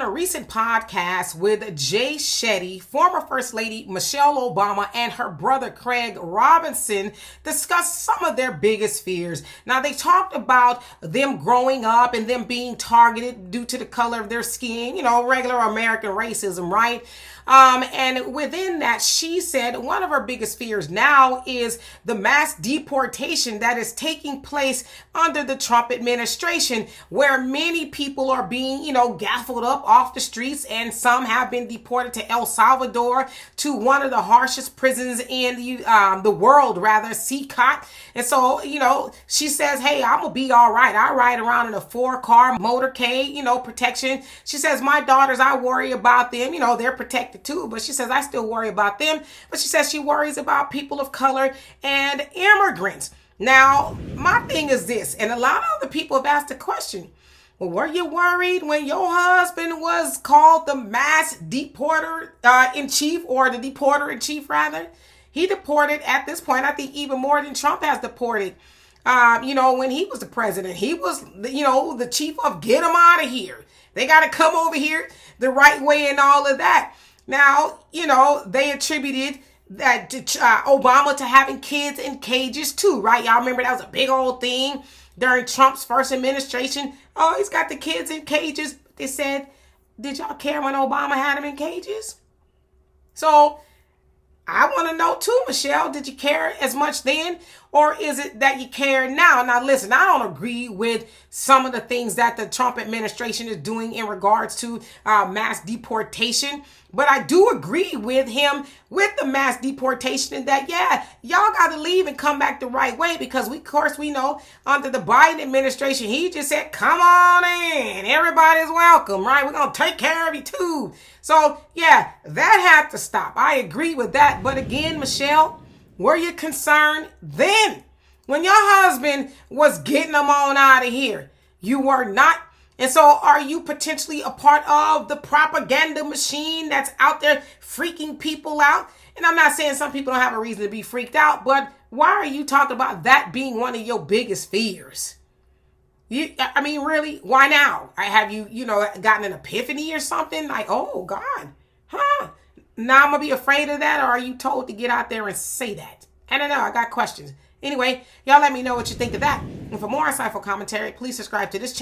on a recent podcast with Jay Shetty, former First Lady Michelle Obama, and her brother Craig Robinson discussed some of their biggest fears. Now, they talked about them growing up and them being targeted due to the color of their skin, regular American racism, right? And within that, she said one of her biggest fears now is the mass deportation that is taking place under the Trump administration, where many people are being, gaffled up off the streets, and some have been deported to El Salvador, to one of the harshest prisons in the world, rather, CCOT. And so, she says, hey, I'm gonna be all right. I ride around in a 4-car motorcade, protection. She says, my daughters, I worry about them. They're protected too, but she says I still worry about them. But she says she worries about people of color and immigrants. Now, my thing is this, and a lot of other people have asked the question, well, were you worried when your husband was called the mass deporter in chief, or the deporter in chief rather? He deported at this point, I think, even more than Trump has deported. When he was the president, he was, the chief of get them out of here. They got to come over here the right way and all of that. Now, they attributed that to Obama to having kids in cages too, right? Y'all remember that was a big old thing during Trump's first administration. Oh, he's got the kids in cages. They said, did y'all care when Obama had them in cages? So I want to know too, Michelle, did you care as much then? Or is it that you care now? Now, listen, I don't agree with some of the things that the Trump administration is doing in regards to mass deportation. But I do agree with him with the mass deportation, and that, yeah, y'all got to leave and come back the right way, because of course, we know under the Biden administration, he just said, come on in. Everybody's welcome, right? We're going to take care of you too. So, yeah, that had to stop. I agree with that. But again, Michelle, were you concerned then when your husband was getting them on out of here? You were not. And so are you potentially a part of the propaganda machine that's out there freaking people out? And I'm not saying some people don't have a reason to be freaked out, but why are you talking about that being one of your biggest fears? Really? Why now? Have you, gotten an epiphany or something? Like, oh, God, now I'm going to be afraid of that? Or are you told to get out there and say that? I don't know. I got questions. Anyway, y'all let me know what you think of that. And for more insightful commentary, please subscribe to this channel.